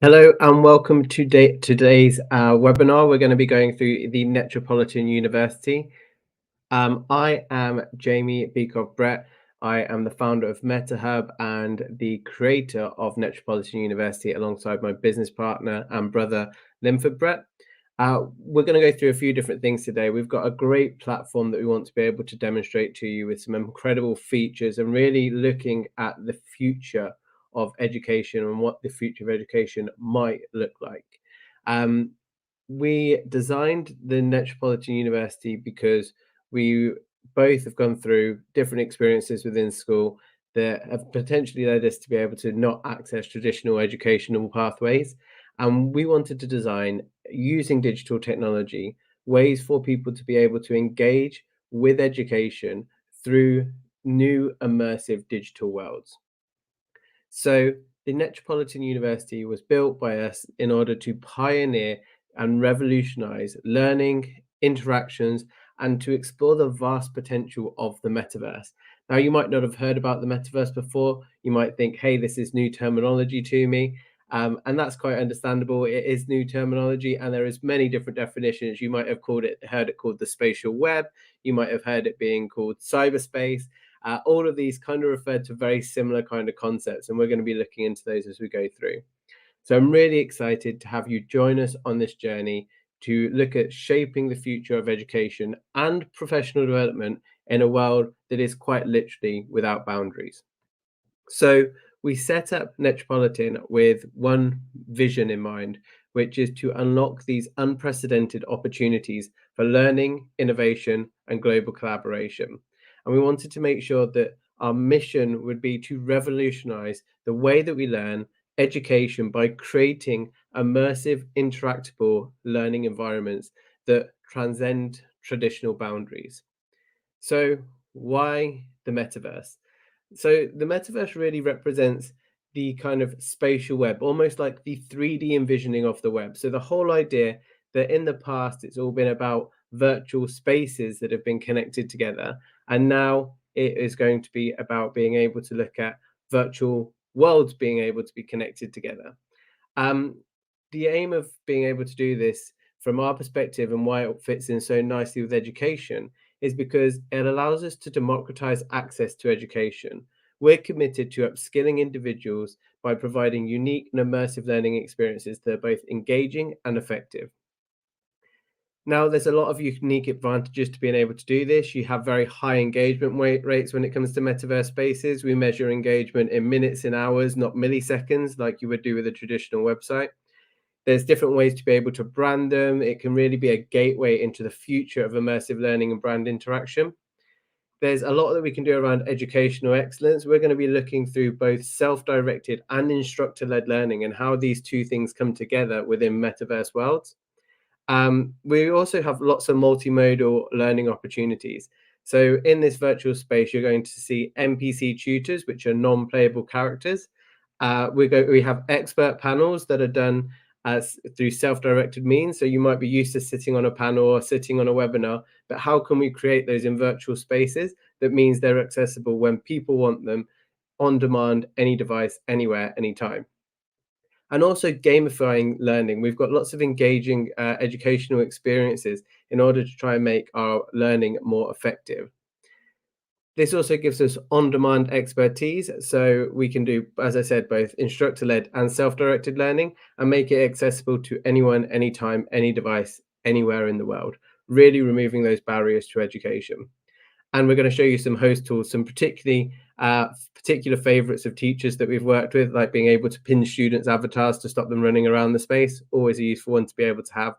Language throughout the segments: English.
Hello and welcome to today's webinar. We're going to be going through the Netropolitan University. I am Jamie Beakoff Brett. I am the founder of MetaHub and the creator of Netropolitan University alongside my business partner and brother, Linford Brett. We're going to go through a few different things today. We've got a great platform that we want to be able to demonstrate to you with some incredible features and really looking at the future of education and what the future of education might look like. We designed the Metropolitan University because we both have gone through different experiences within school that have potentially led us to be able to not access traditional educational pathways. And we wanted to design, using digital technology, ways for people to be able to engage with education through new immersive digital worlds. So the Metropolitan University was built by us in order to pioneer and revolutionize learning, interactions, and to explore the vast potential of the metaverse. Now, you might not have heard about the metaverse before. You might think, hey, this is new terminology to me. And that's quite understandable. It is new terminology, and there is many different definitions. You might have heard it called the spatial web. You might have heard it being called cyberspace. All of these kind of refer to very similar kind of concepts, and we're going to be looking into those as we go through. So I'm really excited to have you join us on this journey to look at shaping the future of education and professional development in a world that is quite literally without boundaries. So we set up Metropolitan with one vision in mind, which is to unlock these unprecedented opportunities for learning, innovation, and global collaboration. And we wanted to make sure that our mission would be to revolutionize the way that we learn education by creating immersive, interactable learning environments that transcend traditional boundaries. So, why the metaverse? So the metaverse really represents the kind of spatial web, almost like the 3D envisioning of the web. So the whole idea that in the past it's all been about virtual spaces that have been connected together, and now it is going to be about being able to look at virtual worlds being able to be connected together. Um, the aim of being able to do this, from our perspective, and why it fits in so nicely with education, is because it allows us to democratize access to education. We're committed to upskilling individuals by providing unique and immersive learning experiences that are both engaging and effective. Now, there's a lot of unique advantages to being able to do this. You have very high engagement rates when it comes to metaverse spaces. We measure engagement in minutes and hours, not milliseconds, like you would do with a traditional website. There's different ways to be able to brand them. It can really be a gateway into the future of immersive learning and brand interaction. There's a lot that we can do around educational excellence. We're going to be looking through both self-directed and instructor-led learning and how these two things come together within metaverse worlds. We also have lots of multimodal learning opportunities. So in this virtual space, you're going to see NPC tutors, which are non-playable characters. We have expert panels that are done through self-directed means. So you might be used to sitting on a panel or sitting on a webinar, but how can we create those in virtual spaces that means they're accessible when people want them, on demand, any device, anywhere, anytime? And also gamifying learning. We've got lots of engaging educational experiences in order to try and make our learning more effective. This also gives us on-demand expertise, so we can do, as I said, both instructor-led and self-directed learning and make it accessible to anyone, anytime, any device, anywhere in the world, really removing those barriers to education. And we're going to show you some host tools, some particular favorites of teachers that we've worked with, like being able to pin students' avatars to stop them running around the space, always a useful one to be able to have.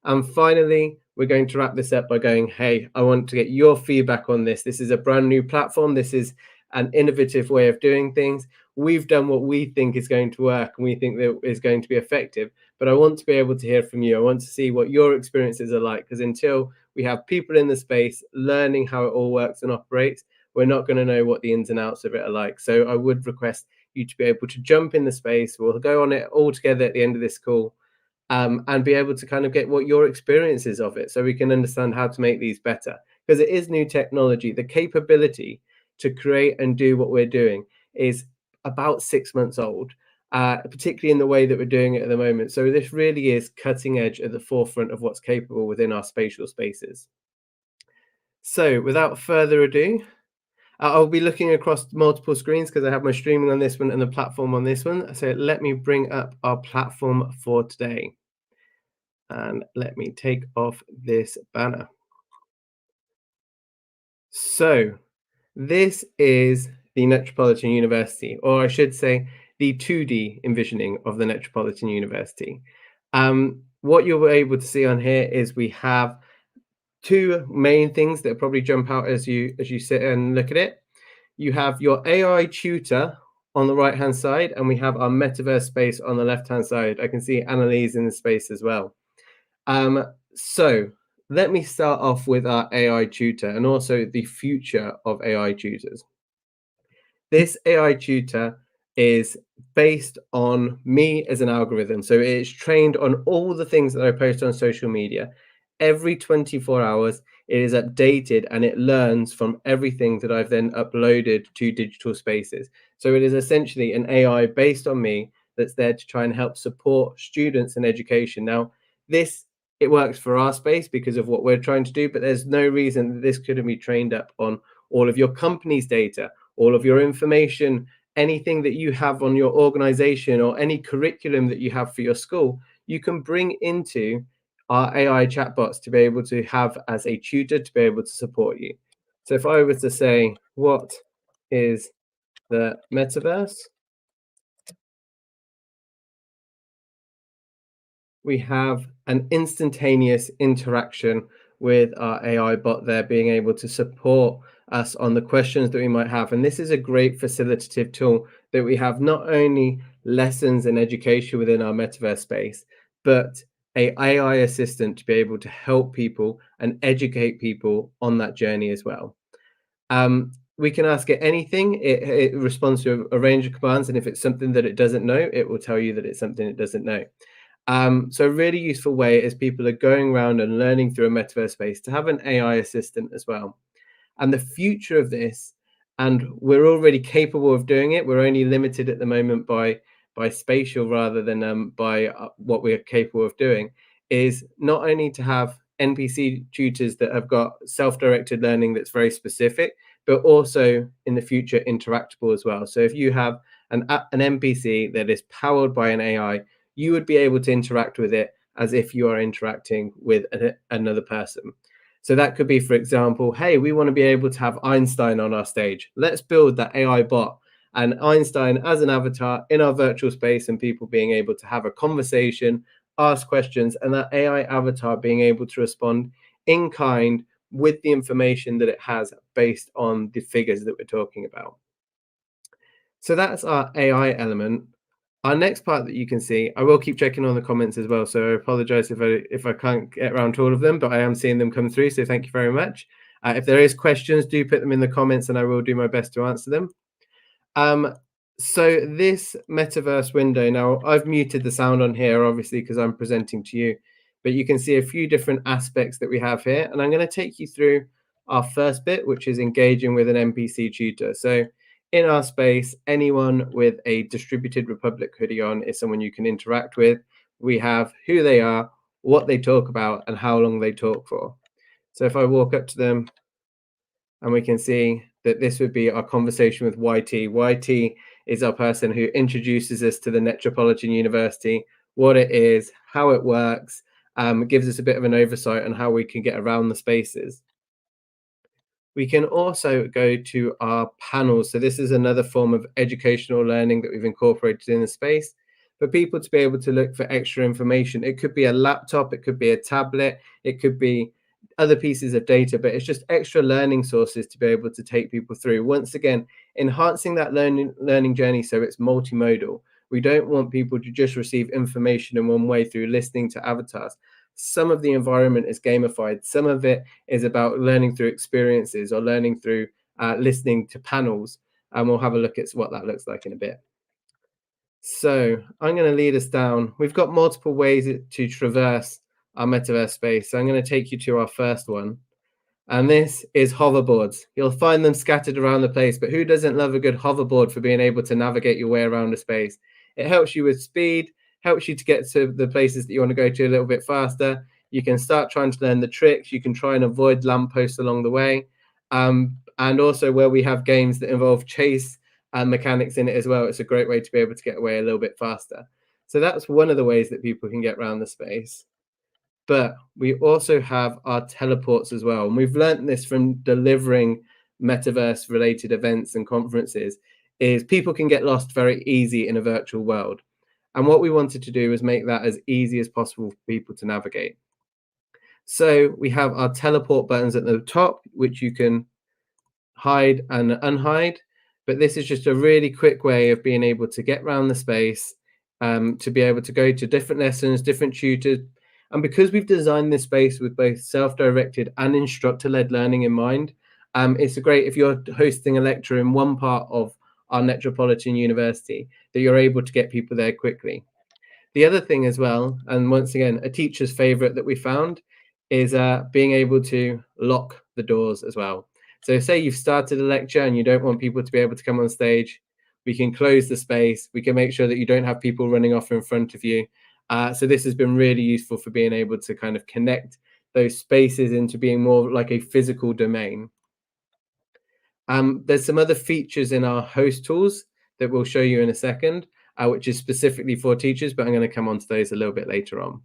And finally, we're going to wrap this up by going, hey, I want to get your feedback on this. This is a brand new platform. This is an innovative way of doing things. We've done what we think is going to work and we think that is going to be effective. But I want to be able to hear from you. I want to see what your experiences are like, because until we have people in the space learning how it all works and operates, we're not going to know what the ins and outs of it are like. So I would request you to be able to jump in the space. We'll go on it all together at the end of this call. And be able to kind of get what your experience is of it so we can understand how to make these better. Because it is new technology. The capability to create and do what we're doing is about 6 months old. particularly in the way that we're doing it at the moment. So this really is cutting edge at the forefront of what's capable within our spatial spaces. So without further ado, I'll be looking across multiple screens because I have my streaming on this one and the platform on this one. So let me bring up our platform for today. And let me take off this banner. So this is the Netropolitan University, or I should say the 2D envisioning of the Netropolitan University. What you'll be able to see on here is we have two main things that probably jump out as you sit and look at it. You have your AI tutor on the right hand side, and we have our metaverse space on the left hand side. I can see Annalise in the space as well. So let me start off with our AI tutor and also the future of AI tutors. This AI tutor is based on me as an algorithm. So it's trained on all the things that I post on social media. Every 24 hours, it is updated and it learns from everything that I've then uploaded to digital spaces. So it is essentially an AI based on me that's there to try and help support students in education. Now, this it works for our space because of what we're trying to do, but there's no reason that this couldn't be trained up on all of your company's data, all of your information, anything that you have on your organization or any curriculum that you have for your school, you can bring into our AI chatbots to be able to have as a tutor to be able to support you. So if I were to say, what is the metaverse? We have an instantaneous interaction with our AI bot there, being able to support us on the questions that we might have. And this is a great facilitative tool that we have not only lessons and education within our metaverse space, but a AI assistant to be able to help people and educate people on that journey as well. We can ask it anything. It responds to a range of commands, and if it's something that it doesn't know, it will tell you that it's something it doesn't know. So a really useful way as people are going around and learning through a metaverse space to have an AI assistant as well. And the future of this, and we're already capable of doing it. We're only limited at the moment by spatial rather than by what we're capable of doing. Is not only to have NPC tutors that have got self-directed learning that's very specific, but also in the future interactable as well. So if you have an NPC that is powered by an AI, you would be able to interact with it as if you are interacting with another person. So that could be, for example, hey, we want to be able to have Einstein on our stage. Let's build that AI bot and Einstein as an avatar in our virtual space, and people being able to have a conversation, ask questions, and that AI avatar being able to respond in kind with the information that it has based on the figures that we're talking about. So that's our AI element. Our next part that you can see, I will keep checking on the comments as well. So I apologize if I can't get around to all of them, but I am seeing them come through. So thank you very much. If there is questions, do put them in the comments and I will do my best to answer them. So this metaverse window, now I've muted the sound on here, obviously, because I'm presenting to you, but you can see a few different aspects that we have here. And I'm going to take you through our first bit, which is engaging with an NPC tutor. So in our space, anyone with a Distributed Republic hoodie on is someone you can interact with. We have who they are, what they talk about, and how long they talk for. So if I walk up to them, and we can see that this would be our conversation with YT. YT is our person who introduces us to the Netropolitan University, what it is, how it works, gives us a bit of an oversight on how we can get around the spaces. We can also go to our panels. So this is another form of educational learning that we've incorporated in the space for people to be able to look for extra information. It could be a laptop, it could be a tablet, it could be other pieces of data, but it's just extra learning sources to be able to take people through. Once again, enhancing that learning journey so it's multimodal. We don't want people to just receive information in one way through listening to avatars. Some of the environment is gamified. Some of it is about learning through experiences or learning through listening to panels. And we'll have a look at what that looks like in a bit. So I'm going to lead us down. We've got multiple ways to traverse our metaverse space. So I'm going to take you to our first one. And this is hoverboards. You'll find them scattered around the place, but who doesn't love a good hoverboard for being able to navigate your way around a space? It helps you with speed, helps you to get to the places that you want to go to a little bit faster. You can start trying to learn the tricks. You can try and avoid lampposts along the way. And also where we have games that involve chase and mechanics in it as well, it's a great way to be able to get away a little bit faster. So that's one of the ways that people can get around the space. But we also have our teleports as well. And we've learned this from delivering metaverse related events and conferences is people can get lost very easy in a virtual world. And what we wanted to do was make that as easy as possible for people to navigate. So we have our teleport buttons at the top, which you can hide and unhide. But this is just a really quick way of being able to get around the space, to be able to go to different lessons, different tutors. And because we've designed this space with both self-directed and instructor-led learning in mind, it's great if you're hosting a lecture in one part of our Netropolitan University that you're able to get people there quickly. The other thing as well, and once again, a teacher's favorite that we found is being able to lock the doors as well. So say you've started a lecture and you don't want people to be able to come on stage, we can close the space. We can make sure that you don't have people running off in front of you. So this has been really useful for being able to kind of connect those spaces into being more like a physical domain. There's some other features in our host tools that we'll show you in a second, which is specifically for teachers, but I'm going to come on to those a little bit later on.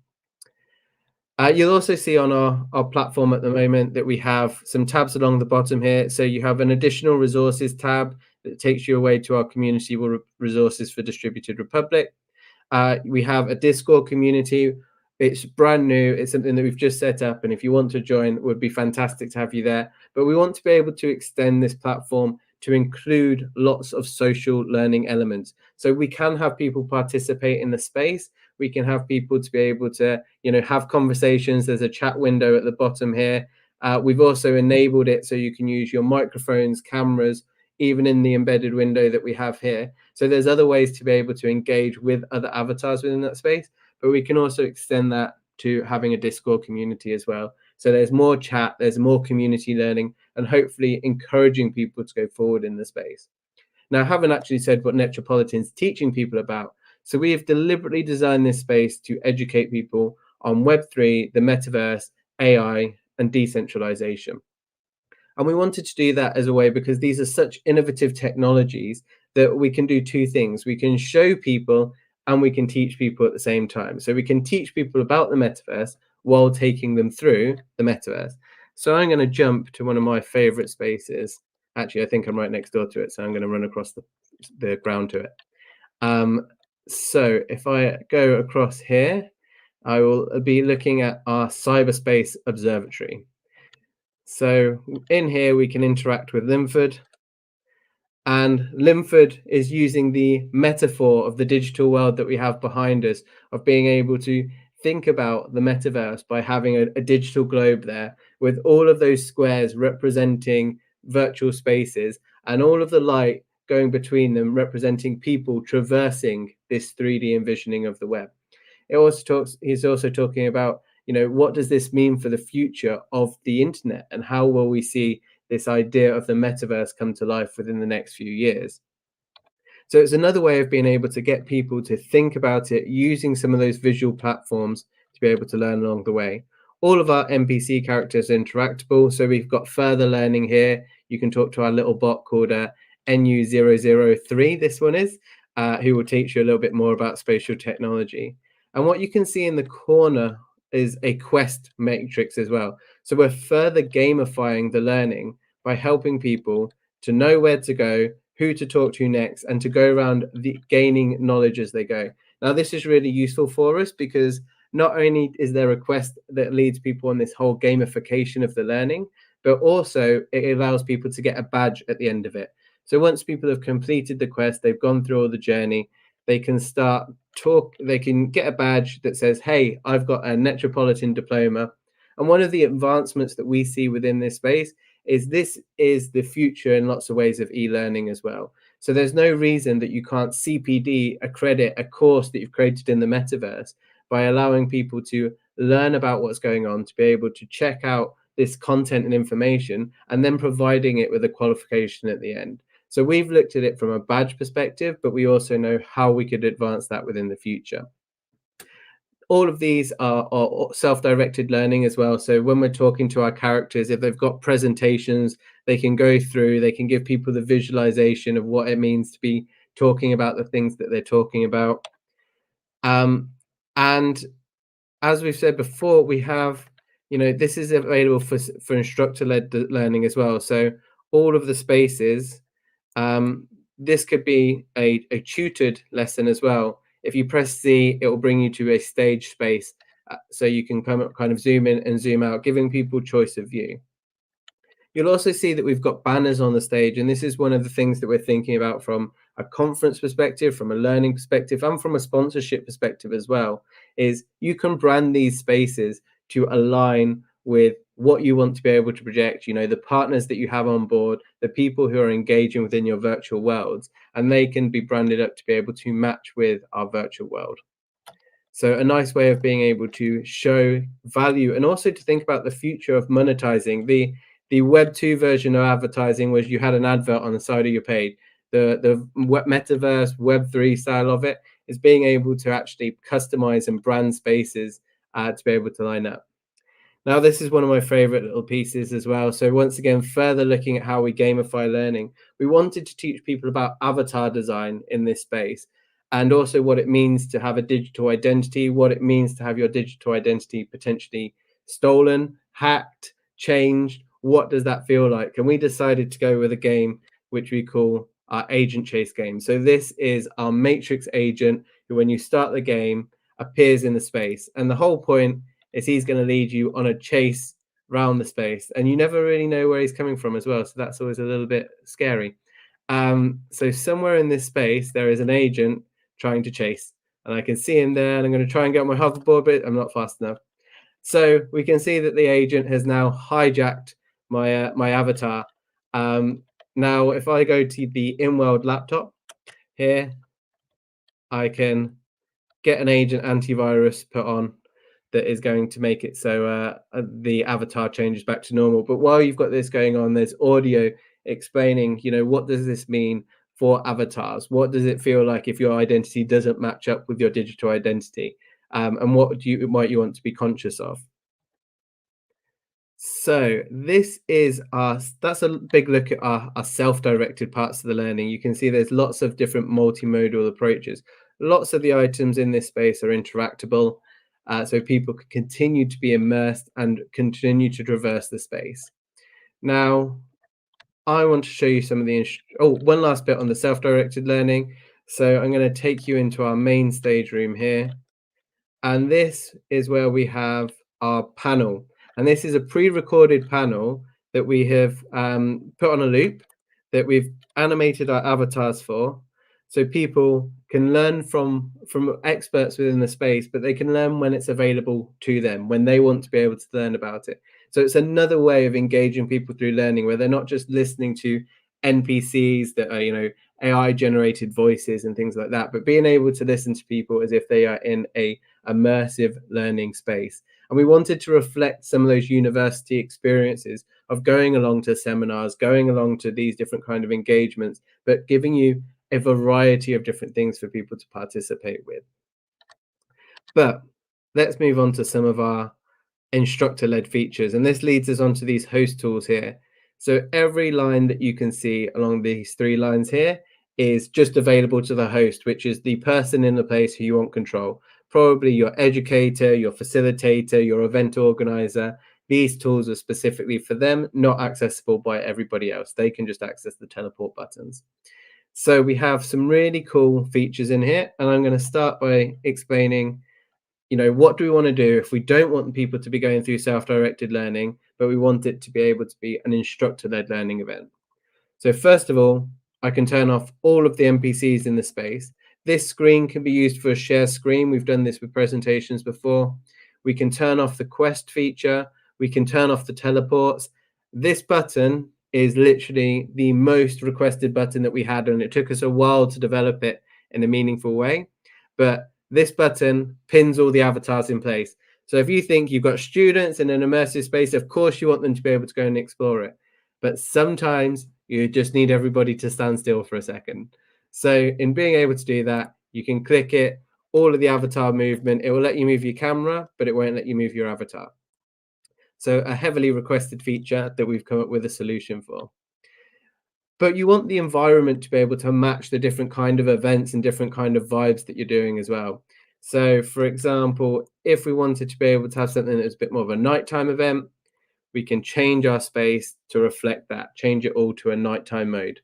You'll also see on our platform at the moment that we have some tabs along the bottom here. So you have an additional resources tab that takes you away to our community resources for Distributed Republic. We have a Discord community. It's brand new. It's something that we've just set up. And if you want to join, it would be fantastic to have you there. But we want to be able to extend this platform to include lots of social learning elements. So we can have people participate in the space. We can have people to be able to, have conversations. There's a chat window at the bottom here. We've also enabled it so you can use your microphones, cameras, even in the embedded window that we have here. So there's other ways to be able to engage with other avatars within that space, but we can also extend that to having a Discord community as well. So there's more chat, there's more community learning, and hopefully encouraging people to go forward in the space. Now, I haven't actually said what Netropolitan's teaching people about. So we have deliberately designed this space to educate people on Web3, the metaverse, AI, and decentralization. And we wanted to do that as a way because these are such innovative technologies that we can do two things. We can show people and we can teach people at the same time. So we can teach people about the metaverse while taking them through the metaverse. So I'm going to jump to one of my favorite spaces. Actually, I think I'm right next door to it. So I'm going to run across the ground to it. So if I go across here, I will be looking at our cyberspace observatory. So in here, we can interact with Linford. And Linford is using the metaphor of the digital world that we have behind us, of being able to think about the metaverse by having a digital globe there with all of those squares representing virtual spaces and all of the light going between them representing people traversing this 3D envisioning of the web. He's also talking about, what does this mean for the future of the internet and how will we see this idea of the metaverse come to life within the next few years? So it's another way of being able to get people to think about it using some of those visual platforms to be able to learn along the way. All of our NPC characters are interactable. So we've got further learning here. You can talk to our little bot called NU003, this one is, who will teach you a little bit more about spatial technology. And what you can see in the corner is a quest matrix as well. So we're further gamifying the learning by helping people to know where to go, who to talk to next, and to go around gaining knowledge as they go. Now, this is really useful for us because not only is there a quest that leads people on this whole gamification of the learning, but also it allows people to get a badge at the end of it. So once people have completed the quest, they've gone through all the journey, they can they can get a badge that says, hey, I've got a Netropolitan diploma. And one of the advancements that we see within this space is this is the future in lots of ways of e-learning as well. So there's no reason that you can't CPD accredit a course that you've created in the metaverse by allowing people to learn about what's going on, to be able to check out this content and information, and then providing it with a qualification at the end. So we've looked at it from a badge perspective, but we also know how we could advance that within the future. All of these are self-directed learning as well. So when we're talking to our characters, if they've got presentations, they can go through, they can give people the visualization of what it means to be talking about the things that they're talking about. And as we've said before, we have, this is available for instructor-led learning as well. So all of the spaces, this could be a tutored lesson as well. If you press Z, it will bring you to a stage space, so you can kind of zoom in and zoom out, giving people choice of view. You'll also see that we've got banners on the stage, and this is one of the things that we're thinking about from a conference perspective, from a learning perspective, and from a sponsorship perspective as well, is you can brand these spaces to align with what you want to be able to project, the partners that you have on board, the people who are engaging within your virtual worlds, and they can be branded up to be able to match with our virtual world. So a nice way of being able to show value and also to think about the future of monetizing. The Web 2 version of advertising was you had an advert on the side of your page. The Metaverse Web 3 style of it is being able to actually customize and brand spaces to be able to line up. Now, this is one of my favorite little pieces as well. So once again, further looking at how we gamify learning, we wanted to teach people about avatar design in this space, and also what it means to have a digital identity, what it means to have your digital identity potentially stolen, hacked, changed. What does that feel like? And we decided to go with a game which we call our agent chase game. So this is our matrix agent who, when you start the game, appears in the space. And the whole point is he's going to lead you on a chase around the space, and you never really know where he's coming from as well. So that's always a little bit scary. So somewhere in this space, there is an agent trying to chase, and I can see him there, and I'm going to try and get on my hoverboard, but I'm not fast enough. So we can see that the agent has now hijacked my avatar. Now, if I go to the in-world laptop here, I can get an agent antivirus put on that is going to make it so the avatar changes back to normal. But while you've got this going on, there's audio explaining, what does this mean for avatars? What does it feel like if your identity doesn't match up with your digital identity? And what might you want to be conscious of? So this is that's a big look at our self-directed parts of the learning. You can see there's lots of different multimodal approaches. Lots of the items in this space are interactable, so people can continue to be immersed and continue to traverse the space. Now, I want to show you some of the, one last bit on the self-directed learning. So I'm going to take you into our main stage room here. And this is where we have our panel. And this is a pre-recorded panel that we have put on a loop that we've animated our avatars for. So people can learn from experts within the space, but they can learn when it's available to them, when they want to be able to learn about it. So it's another way of engaging people through learning, where they're not just listening to NPCs that are, AI generated voices and things like that, but being able to listen to people as if they are in a immersive learning space. And we wanted to reflect some of those university experiences of going along to seminars, going along to these different kind of engagements, but giving you a variety of different things for people to participate with. But let's move on to some of our instructor-led features, and this leads us onto these host tools here. So every line that you can see along these three lines here is just available to the host, which is the person in the place who you want control. Probably your educator, your facilitator, your event organizer. These tools are specifically for them, not accessible by everybody else. They can just access the teleport buttons. So we have some really cool features in here, and I'm going to start by explaining, what do we want to do if we don't want people to be going through self-directed learning, but we want it to be able to be an instructor-led learning event. So first of all, I can turn off all of the NPCs in the space. This screen can be used for a share screen. We've done this with presentations before. We can turn off the quest feature. We can turn off the teleports. This button is literally the most requested button that we had, and it took us a while to develop it in a meaningful way. But this button pins all the avatars in place. So if you think you've got students in an immersive space, of course you want them to be able to go and explore it. But sometimes You just need everybody to stand still for a second. So in being able to do that, you can click it, all of the avatar movement, it will let you move your camera, but it won't let you move your avatar. So a heavily requested feature that we've come up with a solution for. But you want the environment to be able to match the different kind of events and different kind of vibes that you're doing as well. So for example, if we wanted to be able to have something that's a bit more of a nighttime event, we can change our space to reflect that, change it all to a nighttime mode.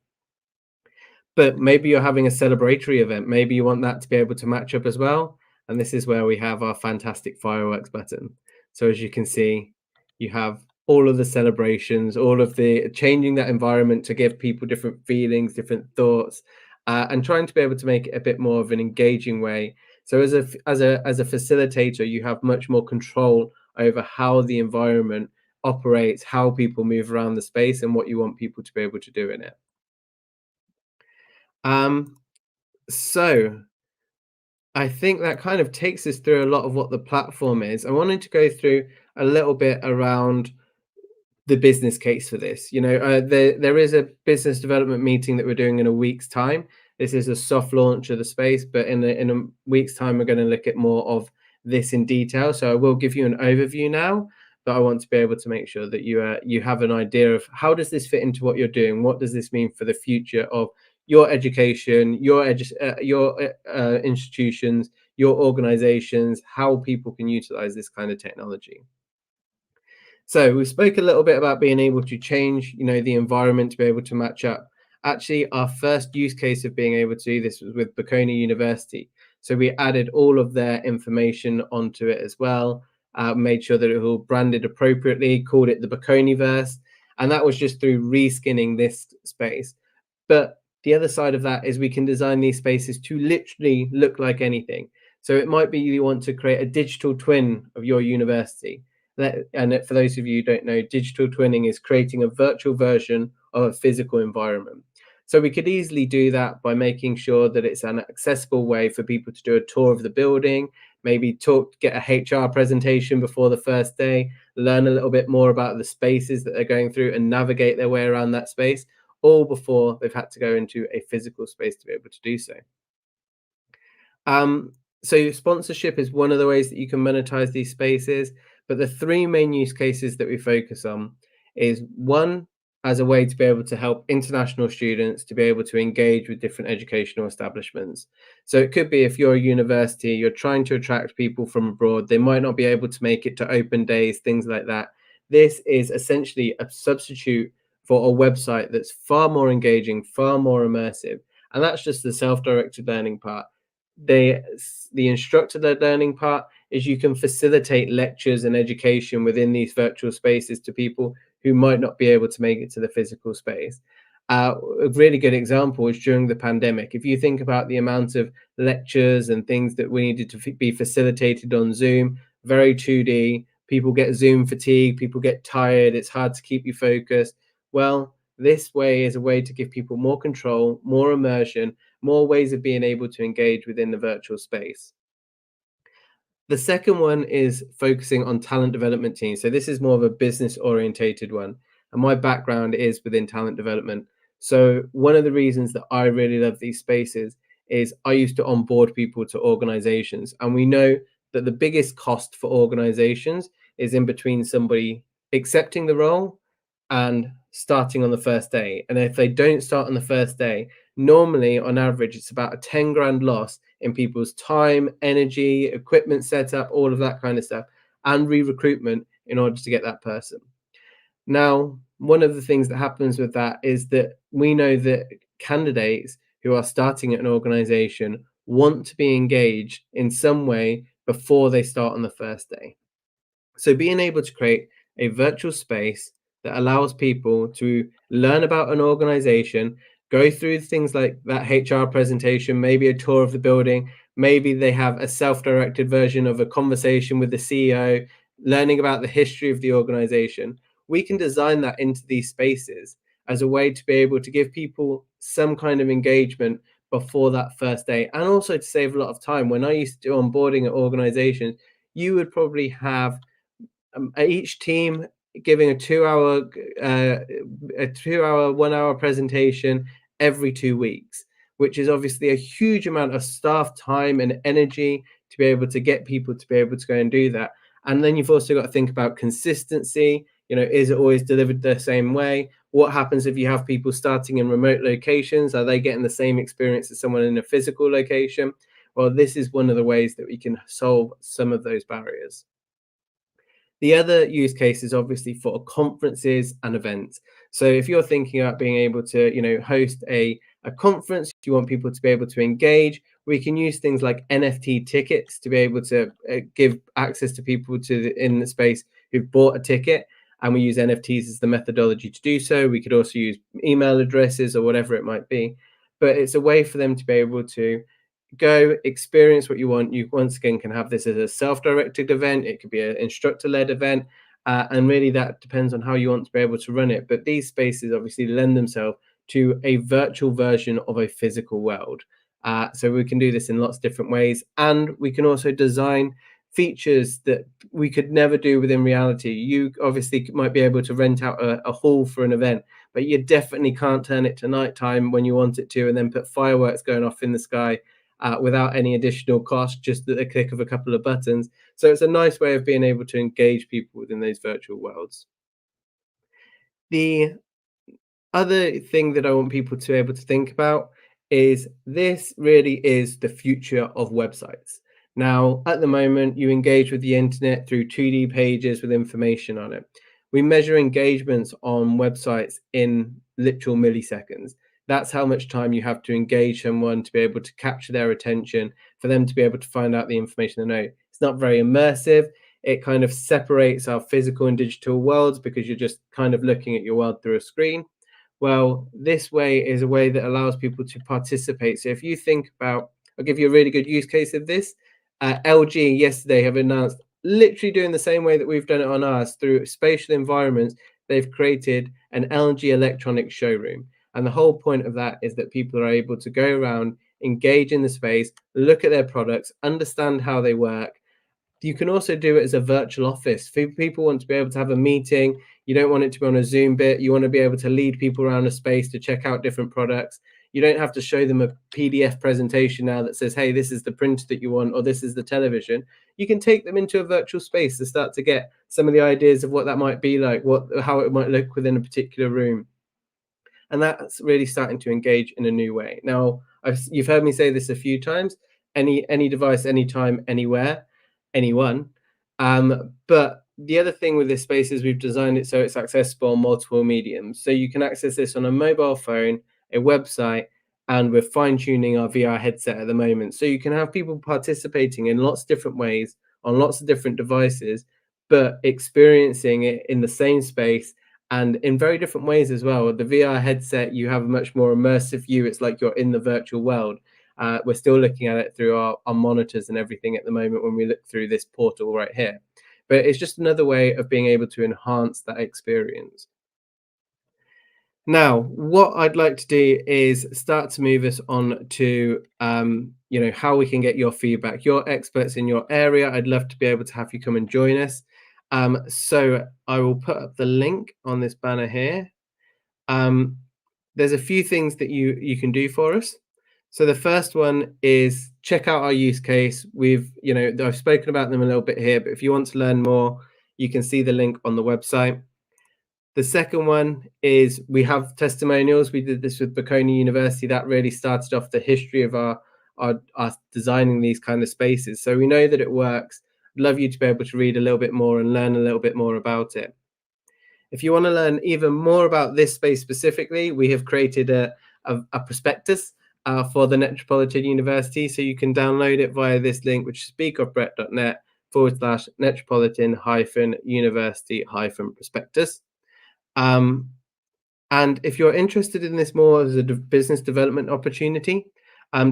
But maybe you're having a celebratory event. Maybe you want that to be able to match up as well. And this is where we have our fantastic fireworks button. So as you can see, you have all of the celebrations, all of the changing that environment to give people different feelings, different thoughts, and trying to be able to make it a bit more of an engaging way. So as a facilitator, you have much more control over how the environment operates, how people move around the space, and what you want people to be able to do in it. Um, so I think that kind of takes us through a lot of what the platform is. I wanted to go through a little bit around the business case for this. There is a business development meeting that we're doing in a week's time. This is a soft launch of the space, but in a week's time, we're going to look at more of this in detail. So I will give you an overview now, but I want to be able to make sure that you have an idea of how does this fit into what you're doing. What does this mean for the future of your education, your institutions, your organizations, how people can utilize this kind of technology. So we spoke a little bit about being able to change, the environment to be able to match up. Actually, our first use case of being able to do this was with Bocconi University. So we added all of their information onto it as well, made sure that it was all branded appropriately, called it the Bocconiverse, and that was just through reskinning this space. But the other side of that is we can design these spaces to literally look like anything. So it might be you want to create a digital twin of your university. And for those of you who don't know, digital twinning is creating a virtual version of a physical environment. So we could easily do that by making sure that it's an accessible way for people to do a tour of the building, maybe get a HR presentation before the first day, learn a little bit more about the spaces that they're going through and navigate their way around that space, all before they've had to go into a physical space to be able to do so. So sponsorship is one of the ways that you can monetize these spaces, but the three main use cases that we focus on is one, as a way to be able to help international students to be able to engage with different educational establishments. So it could be if you're a university, you're trying to attract people from abroad, they might not be able to make it to open days, things like that. This is essentially a substitute for a website that's far more engaging, far more immersive. And that's just the self-directed learning part. The instructor-led learning part is you can facilitate lectures and education within these virtual spaces to people who might not be able to make it to the physical space. A really good example is during the pandemic. If you think about the amount of lectures and things that we needed to be facilitated on Zoom, very 2D, people get Zoom fatigue, people get tired, it's hard to keep you focused. Well, this way is a way to give people more control, more immersion, more ways of being able to engage within the virtual space. The second one is focusing on talent development teams. So this is more of a business orientated one. And my background is within talent development. So one of the reasons that I really love these spaces is I used to onboard people to organizations. And we know that the biggest cost for organizations is in between somebody accepting the role and starting on the first day. And if they don't start on the first day, normally on average, it's about a 10 grand loss in people's time, energy, equipment setup, all of that kind of stuff, and re-recruitment in order to get that person. Now, one of the things that happens with that is that we know that candidates who are starting at an organization want to be engaged in some way before they start on the first day. So being able to create a virtual space that allows people to learn about an organization, go through things like that HR presentation, maybe a tour of the building, maybe they have a self-directed version of a conversation with the CEO, learning about the history of the organization. We can design that into these spaces as a way to be able to give people some kind of engagement before that first day, and also to save a lot of time. When I used to do onboarding at organizations, you would probably have each team giving uh, a 2 hour, 1 hour presentation every 2 weeks, which is obviously a huge amount of staff time and energy to be able to get people to be able to go and do that. And then you've also got to think about consistency. Is it always delivered the same way? What happens if you have people starting in remote locations? Are they getting the same experience as someone in a physical location? Well, this is one of the ways that we can solve some of those barriers. The other use case is obviously for conferences and events. So if you're thinking about being able to, host a conference, you want people to be able to engage, we can use things like NFT tickets to be able to give access to people in the space who've bought a ticket. And we use NFTs as the methodology to do so. We could also use email addresses or whatever it might be. But it's a way for them to be able to go experience what you want. You once again can have this as a self-directed event. It could be an instructor-led event, and really that depends on how you want to be able to run it. But these spaces obviously lend themselves to a virtual version of a physical world. So we can do this in lots of different ways, and we can also design features that we could never do within reality. You obviously might be able to rent out a hall for an event, but you definitely can't turn it to nighttime when you want it to, and then put fireworks going off in the sky without any additional cost, just at the click of a couple of buttons. So it's a nice way of being able to engage people within those virtual worlds. The other thing that I want people to be able to think about is this really is the future of websites. Now, at the moment, you engage with the internet through 2D pages with information on it. We measure engagements on websites in literal milliseconds. That's how much time you have to engage someone to be able to capture their attention, for them to be able to find out the information they know. It's not very immersive. It kind of separates our physical and digital worlds because you're just kind of looking at your world through a screen. Well, this way is a way that allows people to participate. So if you think about, I'll give you a really good use case of this. LG yesterday have announced, literally doing the same way that we've done it on ours through spatial environments, they've created an LG electronics showroom. And the whole point of that is that people are able to go around, engage in the space, look at their products, understand how they work. You can also do it as a virtual office. If people want to be able to have a meeting, you don't want it to be on a Zoom bit, you want to be able to lead people around a space to check out different products. You don't have to show them a PDF presentation now that says, hey, this is the printer that you want, or this is the television. You can take them into a virtual space to start to get some of the ideas of what that might be like, how it might look within a particular room. And that's really starting to engage in a new way. Now, you've heard me say this a few times: any device, anytime, anywhere, anyone. But the other thing with this space is we've designed it so it's accessible on multiple mediums. So you can access this on a mobile phone, a website, and we're fine tuning our VR headset at the moment. So you can have people participating in lots of different ways on lots of different devices, but experiencing it in the same space and in very different ways as well. With the VR headset, you have a much more immersive view. It's like you're in the virtual world. We're still looking at it through our monitors and everything at the moment when we look through this portal right here. But it's just another way of being able to enhance that experience. Now, what I'd like to do is start to move us on to, how we can get your feedback. You're experts in your area. I'd love to be able to have you come and join us. So I will put up the link on this banner here. Um, there's a few things that you can do for us. So the first one is check out our use case. I've spoken about them a little bit here, but if you want to learn more, you can see the link on the website. The second one is we have testimonials. We did this with Bocconi University. That really started off the history of our designing these kind of spaces. So we know that it works. I'd love you to be able to read a little bit more and learn a little bit more about it. If you want to learn even more about this space specifically, we have created a prospectus for the Netropolitan University. So you can download it via this link, which is speakofbrett.net/Netropolitan-University-prospectus. And if you're interested in this more as a business development opportunity,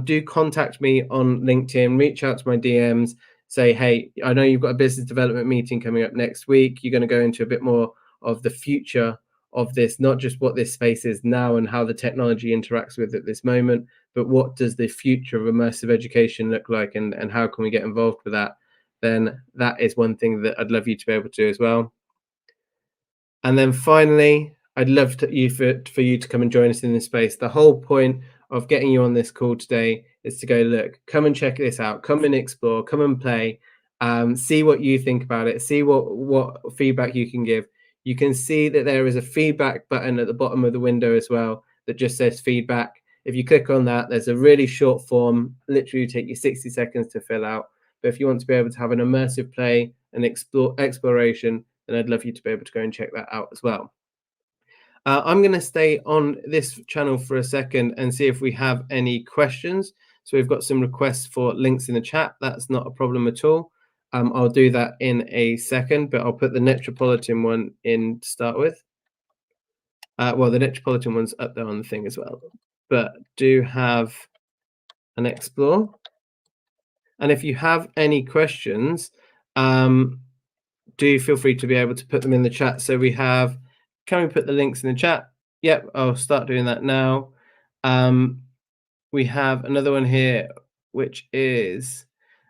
do contact me on LinkedIn, reach out to my DMs, say, hey, I know you've got a business development meeting coming up next week. You're going to go into a bit more of the future of this, not just what this space is now and how the technology interacts with it at this moment, but what does the future of immersive education look like, and how can we get involved with that? Then that is one thing that I'd love you to be able to do as well. And then finally, I'd love for you to come and join us in this space. The whole point of getting you on this call today is to go, look, come and check this out, come and explore, come and play, see what you think about it, see what feedback you can give. You can see that there is a feedback button at the bottom of the window as well that just says feedback. If you click on that, there's a really short form, literally take you 60 seconds to fill out. But if you want to be able to have an immersive play and exploration, then I'd love you to be able to go and check that out as well. I'm going to stay on this channel for a second and see if we have any questions. So we've got some requests for links in the chat. That's not a problem at all. I'll do that in a second, but I'll put the Netropolitan one in to start with. Well, the Netropolitan one's up there on the thing as well, but do have an explore. And if you have any questions, do feel free to be able to put them in the chat. So we have, can we put the links in the chat? Yep, I'll start doing that now. We have another one here, which is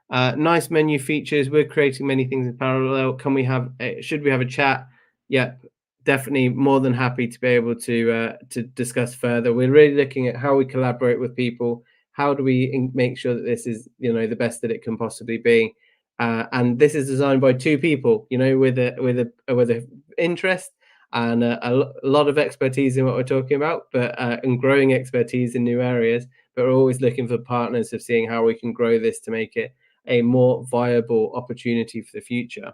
nice menu features. We're creating many things in parallel. Can we have should we have a chat? Yep, definitely more than happy to be able to discuss further. We're really looking at how we collaborate with people. How do we make sure that this is, the best that it can possibly be? And this is designed by two people, with a interest and a lot of expertise in what we're talking about, but and growing expertise in new areas. But we're always looking for partners of seeing how we can grow this to make it a more viable opportunity for the future.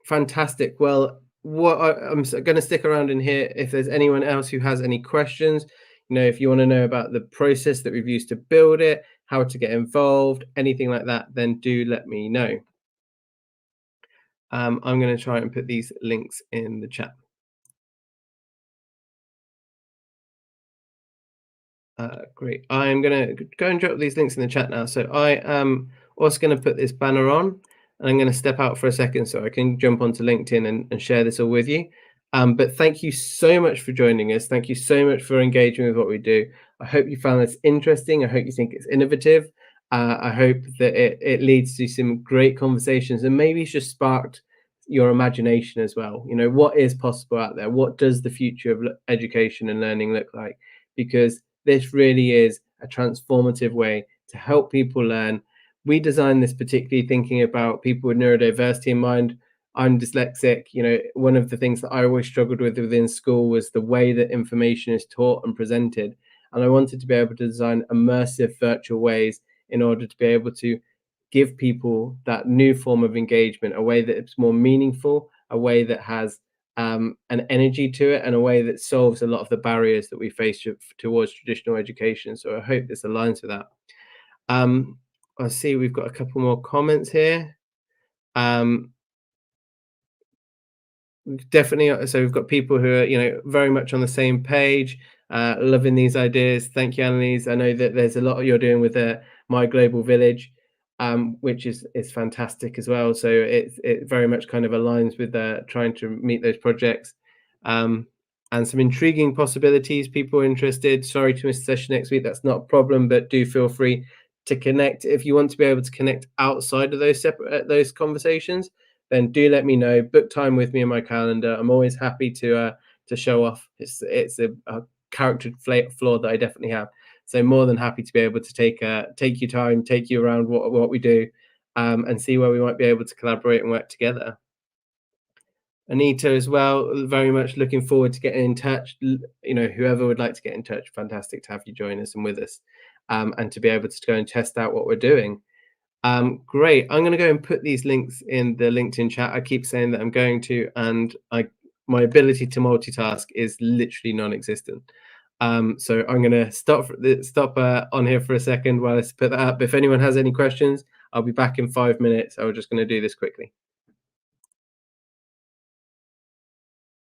Fantastic. Well, I'm going to stick around in here. If there's anyone else who has any questions, if you want to know about the process that we've used to build it, how to get involved, anything like that, then do let me know. I'm going to try and put these links in the chat. Great. I'm going to go and drop these links in the chat now. So I am also going to put this banner on, and I'm going to step out for a second so I can jump onto LinkedIn and share this all with you. But thank you so much for joining us. Thank you so much for engaging with what we do. I hope you found this interesting. I hope you think it's innovative. I hope that it leads to some great conversations and maybe it's just sparked your imagination as well. What is possible out there? What does the future of education and learning look like? Because this really is a transformative way to help people learn. We designed this particularly thinking about people with neurodiversity in mind. I'm dyslexic. One of the things that I always struggled with within school was the way that information is taught and presented. And I wanted to be able to design immersive virtual ways in order to be able to give people that new form of engagement, a way that it's more meaningful, a way that has an energy to it, and a way that solves a lot of the barriers that we face towards traditional education. So I hope this aligns with that. I see we've got a couple more comments here. Definitely. So we've got people who are, very much on the same page, loving these ideas. Thank you, Annalise. I know that there's a lot you're doing with My Global Village, which is fantastic as well. So it very much kind of aligns with trying to meet those projects, and some intriguing possibilities. People are interested. Sorry to miss the session next week. That's not a problem, but do feel free to connect if you want to be able to connect outside of those conversations. Then do let me know. Book time with me in my calendar. I'm always happy to show off. It's a character flaw that I definitely have. So more than happy to be able to take your time, take you around what we do, and see where we might be able to collaborate and work together. Anita as well, very much looking forward to getting in touch. Whoever would like to get in touch, fantastic to have you join us and with us, and to be able to go and test out what we're doing. Great. I'm going to go and put these links in the LinkedIn chat. I keep saying that I'm going to, and my ability to multitask is literally non-existent. So I'm going to stop on here for a second while I put that up. If anyone has any questions, I'll be back in 5 minutes. I was just going to do this quickly.